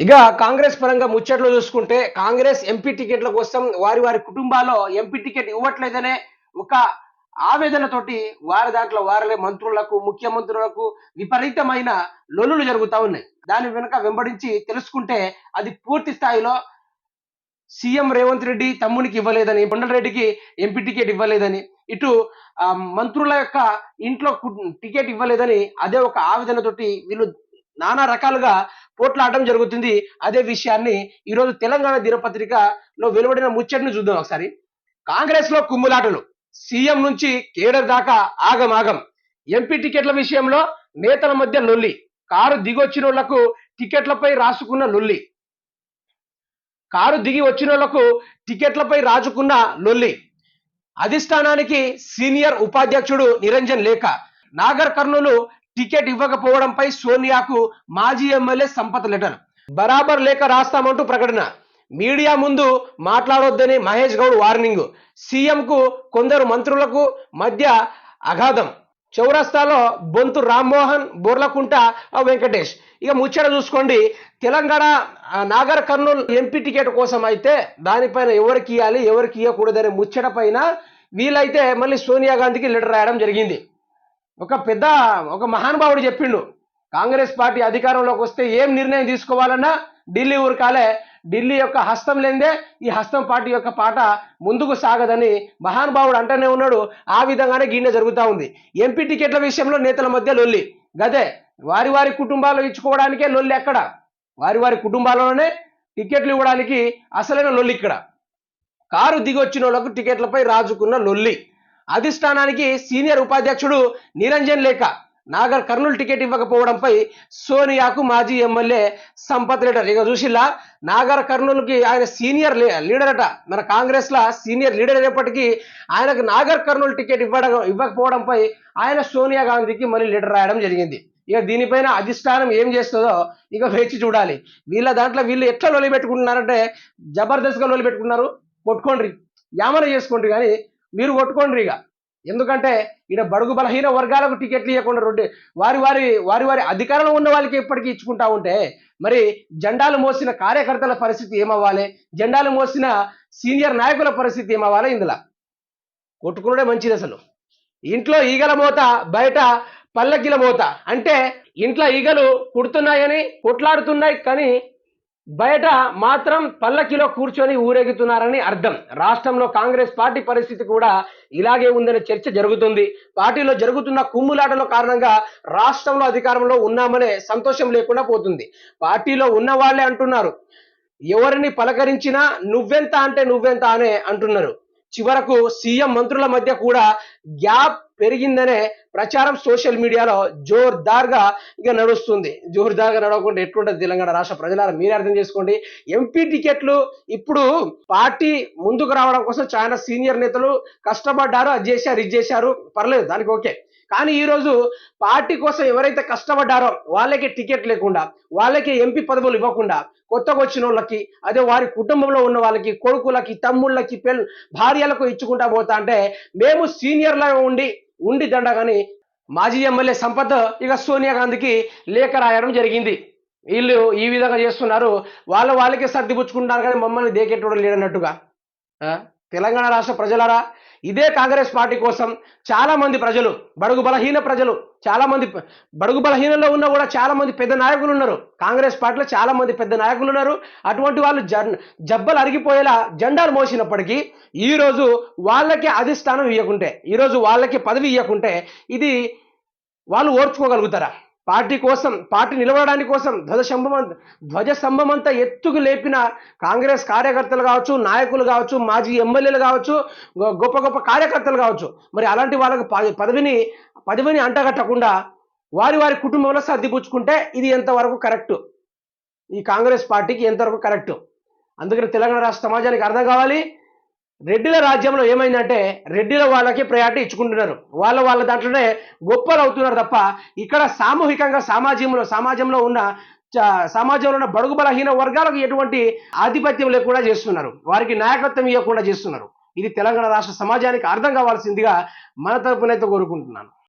ఇక కాంగ్రెస్ పరంగా ముచ్చట్లు చూసుకుంటే కాంగ్రెస్ ఎంపీ టికెట్ల కోసం వారి వారి కుటుంబాల్లో ఎంపీ టికెట్ ఇవ్వట్లేదనే ఒక ఆవేదనతోటి వారి దాంట్లో వారి మంత్రులకు ముఖ్యమంత్రులకు విపరీతమైన లొల్లులు జరుగుతూ ఉన్నాయి. దాని వెనుక వెంబడించి తెలుసుకుంటే అది పూర్తి స్థాయిలో సీఎం రేవంత్ రెడ్డి తమ్మునికి ఇవ్వలేదని, రెడ్డికి ఎంపీ టికెట్ ఇవ్వలేదని, ఇటు మంత్రుల యొక్క ఇంట్లో టికెట్ ఇవ్వలేదని అదే ఒక ఆవేదనతోటి వీళ్ళు నానా రకాలుగా పోట్లాడడం జరుగుతుంది. అదే విషయాన్ని ఈరోజు తెలంగాణ దినపత్రికలో వెలువడిన ముచ్చటను చూద్దాం ఒకసారి. కాంగ్రెస్ లో కుమ్ములాటలు, సీఎం నుంచి కేడర్ దాకా ఆగమాగం, ఎంపీ టికెట్ల విషయంలో నేతల మధ్య లొల్లి, కారు దిగొచ్చినోళ్లకు టికెట్లపై రాసుకున్న లొల్లి, కారు దిగి వచ్చినోళ్లకు టికెట్లపై రాజుకున్న లొల్లి, అధిష్టానానికి సీనియర్ ఉపాధ్యక్షుడు నిరంజన్ లేఖ, నాగర్ కర్నూలు టికెట్ ఇవ్వకపోవడంపై సోనియాకు మాజీ ఎమ్మెల్యే సంపత్ లెటర్, బరాబర్ లేఖ రాస్తామంటూ ప్రకటన, మీడియా ముందు మాట్లాడొద్దని మహేష్ గౌడ్ వార్నింగ్, సీఎంకు కొందరు మంత్రులకు మధ్య అగాధం, చౌరస్తాలో బొంతు రామ్మోహన్, బొర్లకుంట వెంకటేష్. ఇక ముచ్చట చూసుకోండి, తెలంగాణ నాగర్ కర్నూలు ఎంపీ టికెట్ కోసం అయితే దానిపైన ఎవరికి ఇవ్వాలి ఎవరికి ఇవ్వకూడదనే ముచ్చట పైన వీలైతే మళ్ళీ సోనియా గాంధీకి లెటర్ రాయడం జరిగింది. ఒక మహానుభావుడు చెప్పిండు, కాంగ్రెస్ పార్టీ అధికారంలోకి వస్తే ఏం నిర్ణయం తీసుకోవాలన్నా ఢిల్లీ ఊరకాలే, ఢిల్లీ యొక్క హస్తం లేదే ఈ హస్తం పార్టీ యొక్క పాట ముందుకు సాగదని మహానుభావుడు అంటూనే ఉన్నాడు. ఆ విధంగానే గిన్నె జరుగుతూ ఉంది. ఎంపీ టికెట్ల విషయంలో నేతల మధ్య లొల్లి, గదే వారి వారి కుటుంబాలు ఇచ్చుకోవడానికే లొల్లి. ఎక్కడ వారి వారి కుటుంబాలలోనే టికెట్లు ఇవ్వడానికి అసలైన లొల్లి ఇక్కడ. కారు దిగొచ్చిన వాళ్ళకు టికెట్లపై రాజుకున్న లొల్లి, అధిష్టానానికి సీనియర్ ఉపాధ్యక్షుడు నిరంజన్ లేఖ, నాగర్ కర్నూలు టికెట్ ఇవ్వకపోవడంపై సోనియాకు మాజీ ఎమ్మెల్యే సంపత్ లెటర్. ఇక చూసిల్లా, నాగర్ కర్నూలుకి ఆయన సీనియర్ లీడర్ అట, మన కాంగ్రెస్ లా సీనియర్ లీడర్ అయినప్పటికీ ఆయనకు నాగర్ కర్నూలు టికెట్ ఇవ్వకపోవడంపై ఆయన సోనియా గాంధీకి మళ్ళీ లెటర్ రాయడం జరిగింది. ఇక దీనిపైన అధిష్టానం ఏం చేస్తుందో ఇక వేచి చూడాలి. వీళ్ళు ఎట్లా లొలి పెట్టుకుంటున్నారంటే జబర్దస్త్గా లొలి పెట్టుకున్నారు. కొట్టుకోండి, యామన చేసుకోండి, కానీ మీరు కొట్టుకోండి ఇక. ఎందుకంటే ఈయన బడుగు బలహీన వర్గాలకు టికెట్లు ఇవ్వకుండా వారి వారి వారి వారి అధికారంలో ఉన్న వాళ్ళకి ఎప్పటికీ ఇచ్చుకుంటా ఉంటే మరి జెండాలు మోసిన కార్యకర్తల పరిస్థితి ఏమవ్వాలి, జెండాలు మోసిన సీనియర్ నాయకుల పరిస్థితి ఏమవ్వాలి? ఇందులో కొట్టుకునే మంచిది. అసలు ఇంట్లో ఈగల మోత, బయట పల్లకిల మోత. అంటే ఇంట్లో ఈగలు కుడుతున్నాయని కొట్లాడుతున్నాయి, కానీ బయట మాత్రం పల్లకిలో కూర్చొని ఊరేగుతున్నారని అర్థం. రాష్ట్రంలో కాంగ్రెస్ పార్టీ పరిస్థితి కూడా ఇలాగే ఉందనే చర్చ జరుగుతుంది. పార్టీలో జరుగుతున్న కుమ్ములాటల కారణంగా రాష్ట్రంలో అధికారంలో ఉన్నామనే సంతోషం లేకుండా పోతుంది. పార్టీలో ఉన్న వాళ్ళే అంటున్నారు, ఎవరిని పలకరించినా నువ్వెంత అంటే నువ్వెంత అనే అంటున్నారు. చివరకు సీఎం మంత్రుల మధ్య కూడా గ్యాప్ పెరిగిందనే ప్రచారం సోషల్ మీడియాలో జోర్దార్గా ఇక నడుస్తుంది. జోర్దార్గా నడవకుండా ఎట్లుంటుంది తెలంగాణ రాష్ట్ర ప్రజలారా మీరే అర్థం చేసుకోండి. ఎంపీ టికెట్లు ఇప్పుడు పార్టీ ముందుకు రావడం కోసం చాలా సీనియర్ నేతలు కష్టపడ్డారు, అది చేశారు ఇది చేశారు, పర్లేదు దానికి ఓకే. కానీ ఈరోజు పార్టీ కోసం ఎవరైతే కష్టపడ్డారో వాళ్ళకి టికెట్ లేకుండా, వాళ్ళకి ఎంపీ పదవులు ఇవ్వకుండా కొత్తగా వచ్చిన వాళ్ళకి, అదే వారి కుటుంబంలో ఉన్న వాళ్ళకి, కొడుకులకి, తమ్ముళ్ళకి, భార్యలకు ఇచ్చుకుంటా పోతా అంటే మేము సీనియర్లా ఉండి దండగాని మాజీ ఎమ్మెల్యే సంపత్ ఇక సోనియా గాంధీకి లేఖ రాయడం జరిగింది. వీళ్ళు ఈ విధంగా చేస్తున్నారు, వాళ్ళకి సర్దిపుచ్చుకుంటారు, కానీ మమ్మల్ని దేకెట్టడం లేదన్నట్టుగా. తెలంగాణ రాష్ట్ర ప్రజలారా, ఇదే కాంగ్రెస్ పార్టీ కోసం చాలా మంది ప్రజలు, బడుగు బలహీన ప్రజలు, చాలా మంది బడుగు బలహీనంలో ఉన్న కూడా చాలా మంది పెద్ద నాయకులు ఉన్నారు. కాంగ్రెస్ పార్టీలో చాలా మంది పెద్ద నాయకులు ఉన్నారు. అటువంటి వాళ్ళు జబ్బలు అరిగిపోయేలా జెండాలు మోసినప్పటికీ ఈరోజు వాళ్ళకి అధిష్టానం ఇవ్వకుంటే, ఈరోజు వాళ్ళకి పదవి ఇవ్వకుంటే ఇది వాళ్ళు ఓర్చుకోగలుగుతారా? పార్టీ కోసం, పార్టీ నిలబడడానికి కోసం ధ్వజస్తంభం అంతా ఎత్తుకు లేపిన కాంగ్రెస్ కార్యకర్తలు కావచ్చు, నాయకులు కావచ్చు, మాజీ ఎమ్మెల్యేలు కావచ్చు, గొప్ప గొప్ప కార్యకర్తలు కావచ్చు, మరి అలాంటి వాళ్ళకు పదవిని అంటగట్టకుండా వారి వారి కుటుంబంలో సర్దిపుచ్చుకుంటే ఇది ఎంతవరకు కరెక్టు? ఈ కాంగ్రెస్ పార్టీకి ఎంతవరకు కరెక్టు? అందుకని తెలంగాణ రాష్ట్ర సమాజానికి అర్థం కావాలి, రెడ్డిల రాజ్యంలో ఏమైందంటే రెడ్డిల వాళ్ళకి ప్రయారిటీ ఇచ్చుకుంటున్నారు, వాళ్ళ దాంట్లోనే గొప్పలు అవుతున్నారు తప్ప ఇక్కడ సామూహికంగా సమాజంలో ఉన్న బడుగు బలహీన వర్గాలకు ఎటువంటి ఆధిపత్యం లేకుండా చేస్తున్నారు, వారికి నాయకత్వం ఇవ్వకుండా చేస్తున్నారు. ఇది తెలంగాణ రాష్ట్ర సమాజానికి అర్థం కావాల్సిందిగా మన తరపునైతే కోరుకుంటున్నాను.